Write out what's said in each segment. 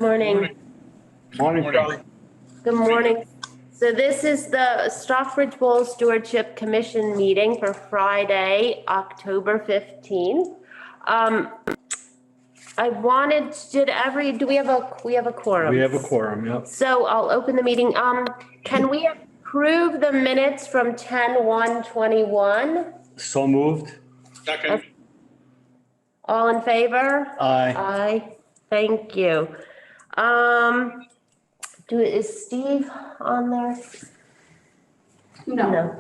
Morning. Morning, Charlie. Good morning. So this is the Stockbridge Bowl Stewardship Commission meeting for Friday, October 15th. I wanted, do we have a quorum? We have a quorum, yep. So I'll open the meeting. Can we approve the minutes from 10/1/21? So moved. Second. All in favor? Aye. Aye. Thank you. Is Steve on there? No.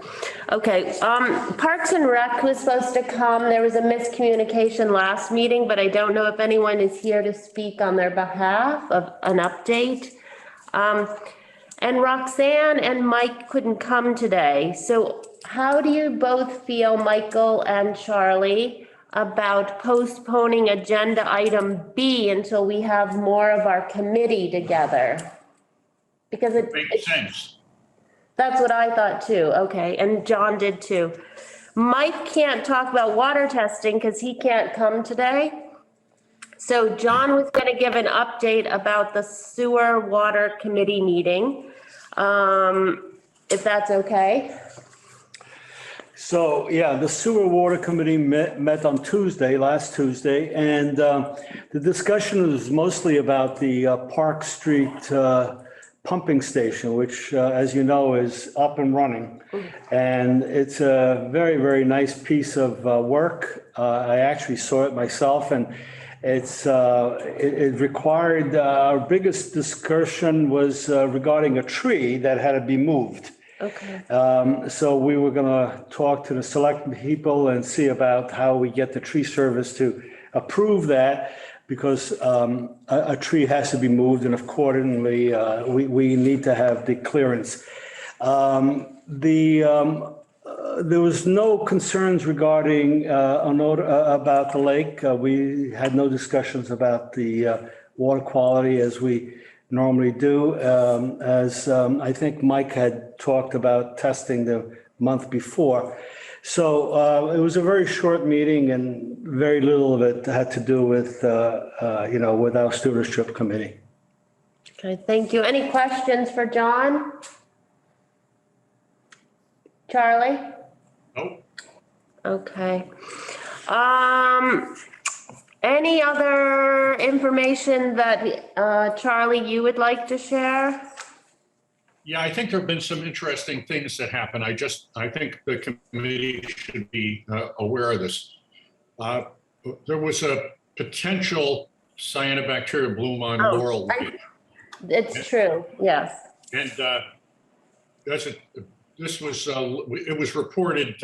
Okay, Parks and Rec was supposed to come. There was a miscommunication last meeting, but I don't know if anyone is here to speak on their behalf of an update. And Roxanne and Mike couldn't come today. So how do you both feel, Michael and Charlie, about postponing agenda item B until we have more of our committee together? Because it Makes sense. That's what I thought too. Okay, and John did too. Mike can't talk about water testing because he can't come today. So John was going to give an update about the sewer water committee meeting, if that's okay. So, yeah, the Sewer Water Committee met on last Tuesday, and the discussion was mostly about the Park Street pumping station, which, as you know, is up and running. And it's a very, very nice piece of work. I actually saw it myself, and it required, our biggest discussion was regarding a tree that had to be moved. Okay. So we were going to talk to the select people and see about how we get the tree service to approve that, because a tree has to be moved, and accordingly, we need to have the clearance. There was no concerns regarding about the lake. We had no discussions about the water quality as we normally do, as I think Mike had talked about testing the month before. So it was a very short meeting, and very little of it had to do with, with our stewardship committee. Okay, thank you. Any questions for John? Charlie? Nope. Okay. Any other information that, Charlie, you would like to share? Yeah, I think there have been some interesting things that happen. I think the committee should be aware of this. There was a potential cyanobacteria bloom on Laurel Lake. It's true, yes. And it was reported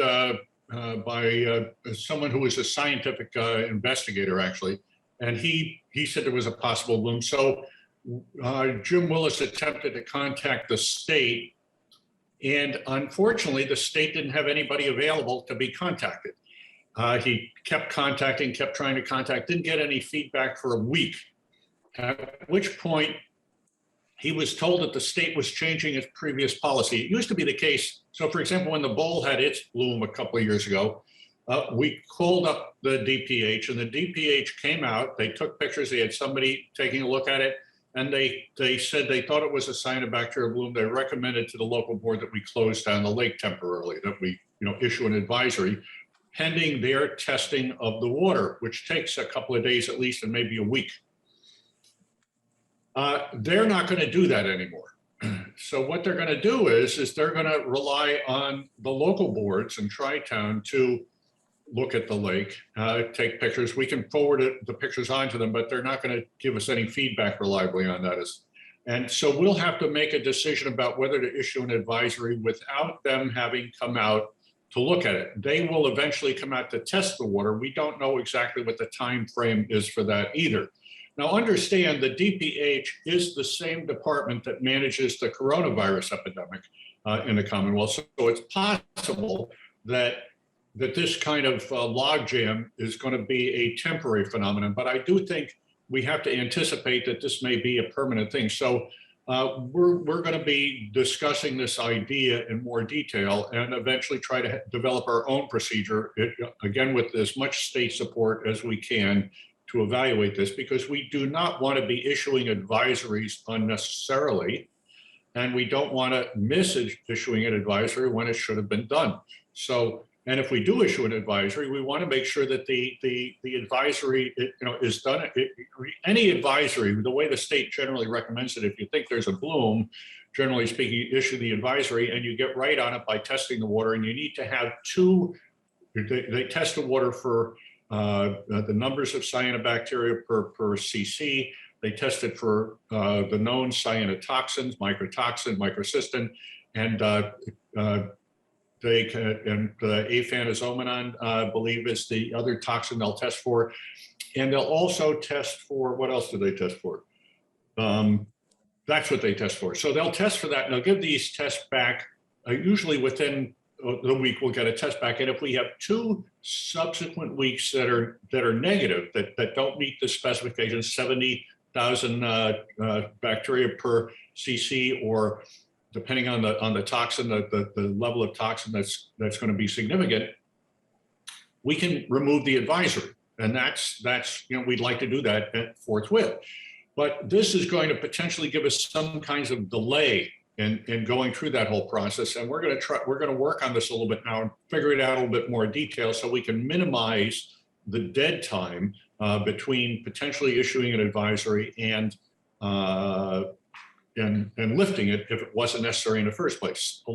by someone who was a scientific investigator, actually, and he said there was a possible bloom. So Jim Willis attempted to contact the state, and unfortunately, the state didn't have anybody available to be contacted. He kept trying to contact, didn't get any feedback for a week, at which point he was told that the state was changing its previous policy. It used to be the case. So, for example, when the bowl had its bloom a couple of years ago, we called up the DPH, and the DPH came out. They took pictures. They had somebody taking a look at it, and they said they thought it was a cyanobacteria bloom. They recommended to the local board that we close down the lake temporarily, that we issue an advisory pending their testing of the water, which takes a couple of days at least, and maybe a week. They're not going to do that anymore. So what they're going to do is they're going to rely on the local boards in Tri-Town to look at the lake, take pictures. We can forward the pictures on to them, but they're not going to give us any feedback reliably on that. And so we'll have to make a decision about whether to issue an advisory without them having come out to look at it. They will eventually come out to test the water. We don't know exactly what the time frame is for that either. Now, understand the DPH is the same department that manages the coronavirus epidemic in the Commonwealth. So it's possible that this kind of logjam is going to be a temporary phenomenon. But I do think we have to anticipate that this may be a permanent thing. So we're going to be discussing this idea in more detail and eventually try to develop our own procedure, again, with as much state support as we can, to evaluate this, because we do not want to be issuing advisories unnecessarily. And we don't want to miss issuing an advisory when it should have been done. So, and if we do issue an advisory, we want to make sure that the advisory is done. Any advisory, the way the state generally recommends it, if you think there's a bloom, generally speaking, you issue the advisory and you get right on it by testing the water. And you need to have they test the water for the numbers of cyanobacteria per cc. They test it for the known cyanotoxins, mycotoxin, microcystin, and aphanizomenon, I believe, is the other toxin they'll test for. And they'll also test for, what else do they test for? That's what they test for. So they'll test for that, and they'll give these tests back. Usually within the week, we'll get a test back. And if we have 2 subsequent weeks that are negative, that don't meet the specifications, 70,000 bacteria per cc, or depending on the toxin, the level of toxin that's going to be significant, we can remove the advisory. And that's we'd like to do that forthwith. But this is going to potentially give us some kinds of delay in going through that whole process. And we're going to work on this a little bit now and figure it out a little bit more detail so we can minimize the dead time between potentially issuing an advisory and lifting it if it wasn't necessary in the first place.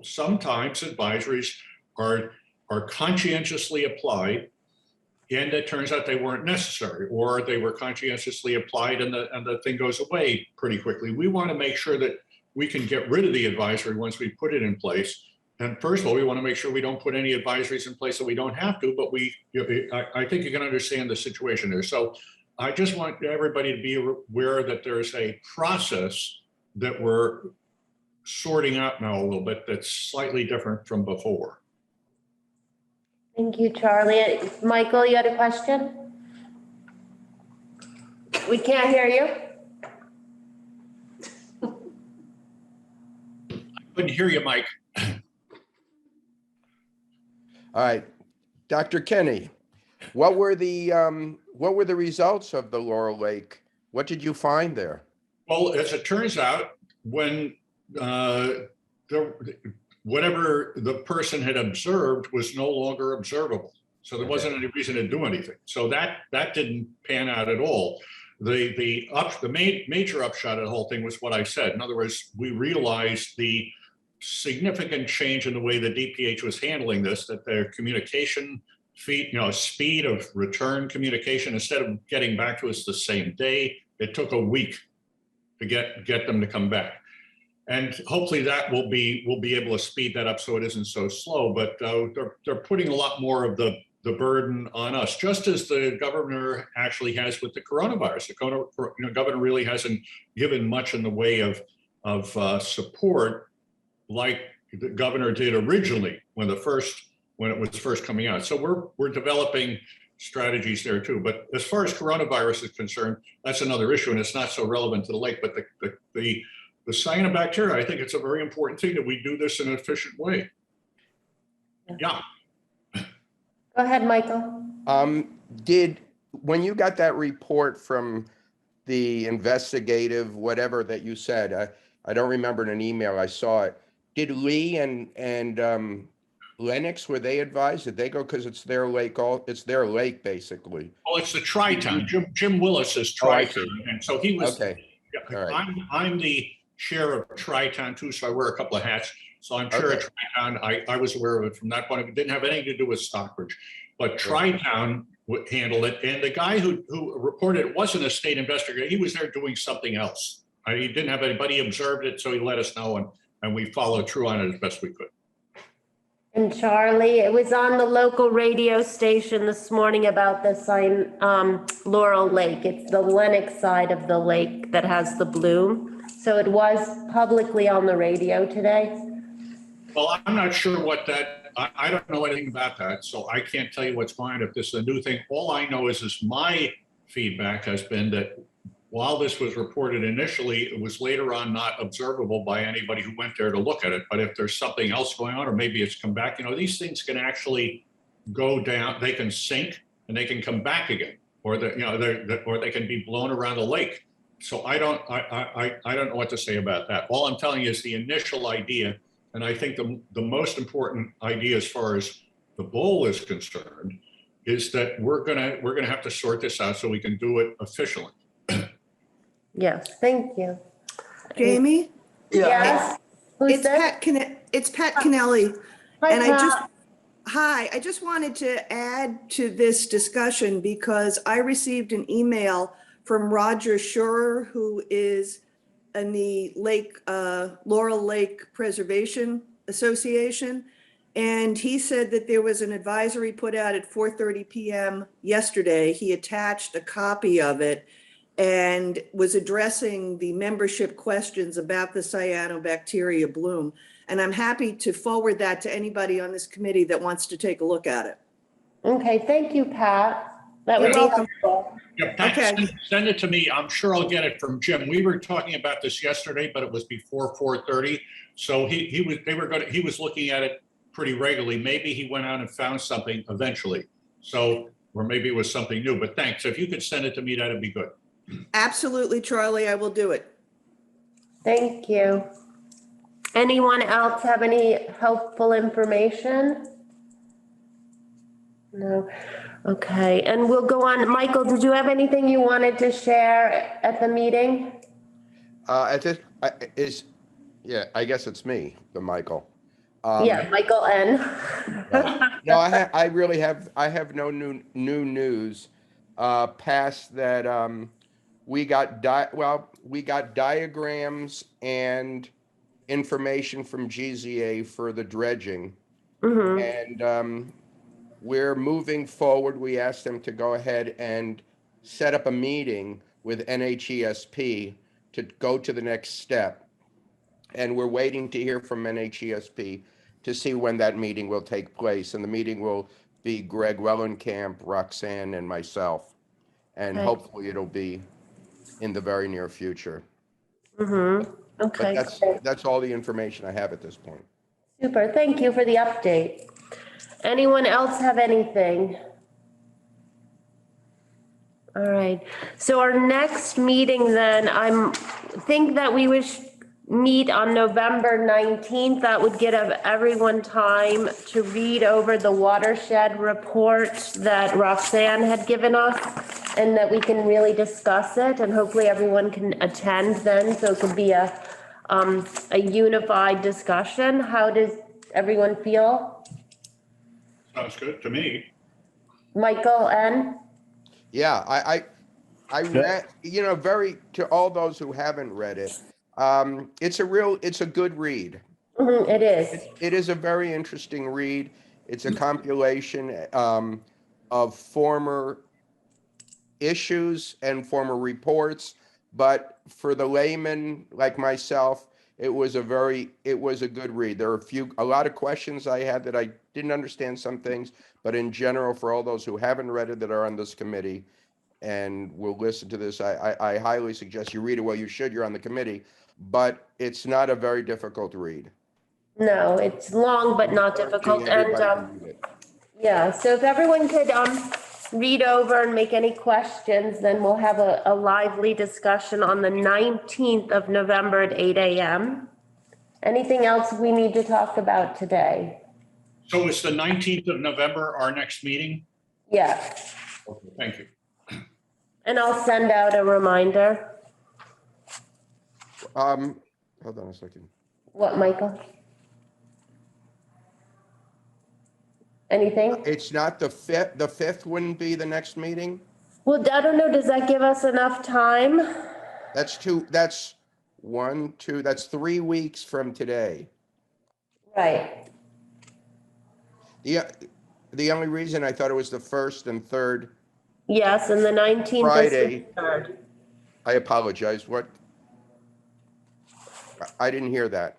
Sometimes advisories are conscientiously applied, and it turns out they weren't necessary, or they were conscientiously applied and the thing goes away pretty quickly. We want to make sure that we can get rid of the advisory once we put it in place. And first of all, we want to make sure we don't put any advisories in place that we don't have to, but I think you can understand the situation there. So I just want everybody to be aware that there's a process that we're sorting out now a little bit that's slightly different from before. Thank you, Charlie. Michael, you had a question? We can't hear you. I couldn't hear you, Mike. All right, Dr. Kenny, what were the results of the Laurel Lake? What did you find there? Well, as it turns out, when whatever the person had observed was no longer observable. So there wasn't any reason to do anything. So that didn't pan out at all. The major upshot of the whole thing was what I said. In other words, we realized the significant change in the way the DPH was handling this, that their communication speed of return communication, instead of getting back to us the same day, it took a week to get them to come back. And hopefully that will be able to speed that up so it isn't so slow. But they're putting a lot more of the burden on us, just as the governor actually has with the coronavirus. The governor really hasn't given much in the way of support like the governor did originally when it was first coming out. So we're developing strategies there too. But as far as coronavirus is concerned, that's another issue, and it's not so relevant to the lake. But the cyanobacteria, I think it's a very important thing that we do this in an efficient way. Yeah. Go ahead, Michael. When you got that report from the investigative, whatever that you said, I don't remember in an email, I saw it. Did Lee and Lennox, were they advised? Did they go, because it's their lake, it's their lake basically? Well, it's the Tri-Town. Jim Willis is Tri-Town, and so he was. Okay. Yeah, All right. I'm the chair of Tri-Town too, so I wear a couple of hats. So I'm chair of Tri-Town. I was aware of it from that point of view. It didn't have anything to do with Stockbridge, but Tri-Town handled it. And the guy who reported it wasn't a state investigator. He was there doing something else. He didn't have anybody observed it, so he let us know, and we followed through on it as best we could. And Charlie, it was on the local radio station this morning about the sign, Laurel Lake. It's the Lennox side of the lake that has the bloom. So it was publicly on the radio today. Well, I'm not sure what I don't know anything about that, so I can't tell you what's going on if this is a new thing. All I know is my feedback has been that while this was reported initially, it was later on not observable by anybody who went there to look at it. But if there's something else going on, or maybe it's come back, these things can actually go down, they can sink and they can come back again. or or they can be blown around a lake. So I don't know what to say about that. All I'm telling you is the initial idea, and I think the most important idea as far as the bowl is concerned is that we're gonna have to sort this out so we can do it efficiently. Yes, thank you. Jamie? Yes? Who's It's this? It's Pat Kennelly. Hi, And Pat. I just wanted to add to this discussion because I received an email from Roger Schurer, who is in the Laurel Lake Preservation Association. And he said that there was an advisory put out at 4:30 PM yesterday. He attached a copy of it and was addressing the membership questions about the cyanobacteria bloom. And I'm happy to forward that to anybody on this committee that wants to take a look at it. Okay, thank you, Pat. That would be You're welcome. helpful. Yeah, Pat, Okay. send it to me. I'm sure I'll get it from Jim. We were talking about this yesterday, but it was before 4:30. So he was looking at it pretty regularly. Maybe he went out and found something eventually. So, or maybe it was something new, but thanks. If you could send it to me, that'd be good. Absolutely, Charlie, I will do it. Thank you. Anyone else have any helpful information? No. Okay, and we'll go on. Michael, did you have anything you wanted to share at the meeting? At this, I guess it's me, the Michael. Yeah, Michael N. No, I really have no new news, past that, we got diagrams and information from GZA for the dredging. And, we're moving forward. We asked them to go ahead and set up a meeting with NHESP to go to the next step. And we're waiting to hear from NHESP to see when that meeting will take place. And the meeting will be Greg Wellenkamp, Roxanne, and myself. And Okay. hopefully it'll be in the very near future. Okay, But great. that's all the information I have at this point. Super, thank you for the update. Anyone else have anything? All right, so our next meeting then, think that we would meet on November 19th. That would give everyone time to read over the watershed report that Roxanne had given us and that we can really discuss it, and hopefully everyone can attend then, so it could be a unified discussion. How does everyone feel? Sounds good to me. Michael N. Yeah, I read, to all those who haven't read it, it's a good read. It is. It is a very interesting read. It's a compilation of former issues and former reports, but for the layman like myself, it was a good read. There are a lot of questions I had that I didn't understand some things, but in general, for all those who haven't read it that are on this committee and will listen to this, I highly suggest you read it. Well, you should, you're on the committee, but it's not a very difficult read. No, it's long but not difficult. And yeah, so if everyone could read over and make any questions, then we'll have a lively discussion on the 19th of November at 8 a.m. Anything else we need to talk about today? So it's the 19th of November, our next meeting? Yeah, Okay, thank you. and I'll send out a reminder. Hold on a second. What, Michael? Anything? It's not the 5th. The 5th wouldn't be the next meeting. Well, I don't know, does that give us enough time? That's 3 weeks from today. Right. The only reason I thought it was the 1st and 3rd. Yes, and the 19th Friday. is the 3rd. I apologize. What? I didn't hear that.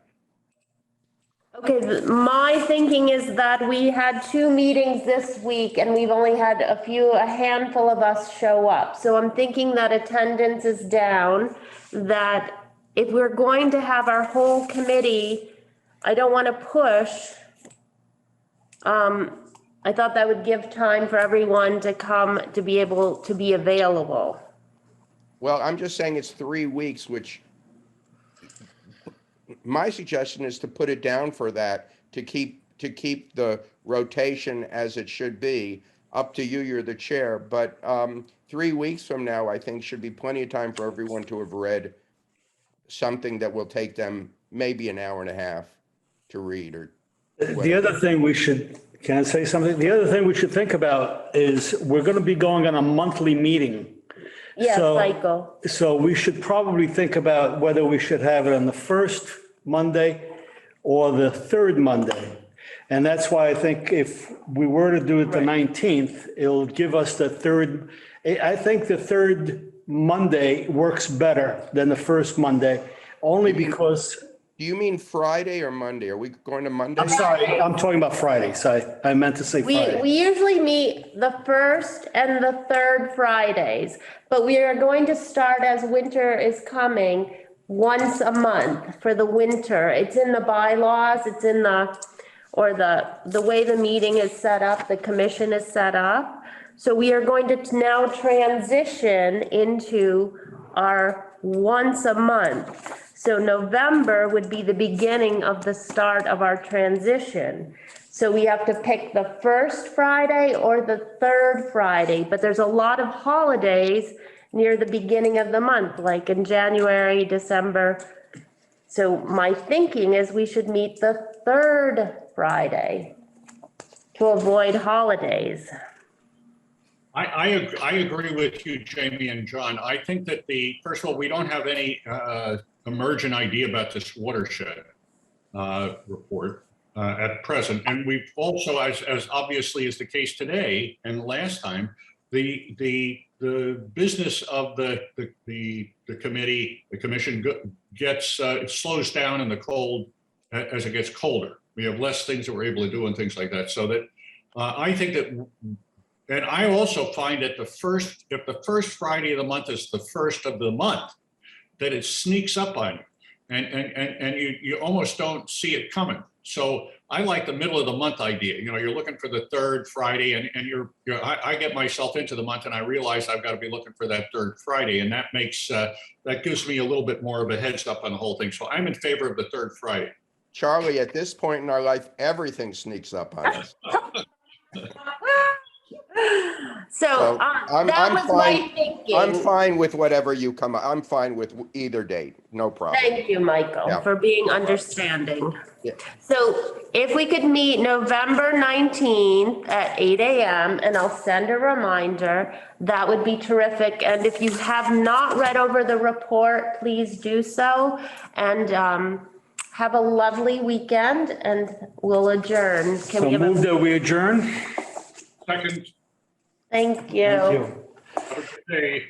Okay, my thinking is that we had 2 meetings this week and we've only had a handful of us show up. So I'm thinking that attendance is down, that if we're going to have our whole committee, I don't want to push I thought that would give time for everyone to come, to be able to be available. Well, I'm just saying it's 3 weeks, which my suggestion is to put it down for that, to keep the rotation as it should be. Up to you, you're the chair, but 3 weeks from now, I think should be plenty of time for everyone to have read something that will take them maybe an hour and a half to read or. The other thing we should, can I say something? The other thing we should think about is we're going to be going on a monthly meeting. Yeah, So- cycle. So we should probably think about whether we should have it on the first Monday or the third Monday. And that's why I think if we were to do it the 19th, it'll give us the third, I think the third Monday works better than the first Monday, only because, Do you mean Friday or Monday? Are we going to Monday? I'm sorry, I'm talking about Fridays. I meant to say We Friday. usually meet the first and the third Fridays, but we are going to start as winter is coming once a month for the winter. It's in the bylaws, it's in the way the meeting is set up, the commission is set up. So we are going to now transition into our once a month. So November would be the beginning of the start of our transition. So we have to pick the first Friday or the third Friday, but there's a lot of holidays near the beginning of the month, like in January, December. So my thinking is we should meet the third Friday to avoid holidays. I agree with you, Jamie and John. I think that first of all, we don't have any emergent idea about this watershed report at present. And we've also, as obviously is the case today and last time, the business of the committee, the commission gets, it slows down in the cold as it gets colder. We have less things that we're able to do and things like that. So that I think that, and I also find that if the first Friday of the month is the first of the month, that it sneaks up on you and you almost don't see it coming. So I like the middle of the month idea. You know, you're looking for the third Friday and I get myself into the month and I realize I've got to be looking for that third Friday. And that makes, that gives me a little bit more of a heads up on the whole thing. So I'm in favor of the third Friday. Charlie, at this point in our life, everything sneaks up on us. So I'm that was my fine. thinking. I'm fine with whatever you come up. I'm fine with either date. No problem. Thank you, Michael, Yeah. for being understanding. Yeah. So if we could meet November 19th at 8 a.m. and I'll send a reminder, that would be terrific. And if you have not read over the report, please do so. And have a lovely weekend and we'll adjourn. Can So we have move a, that we adjourn. Second, thank you. Thank you. have a good day.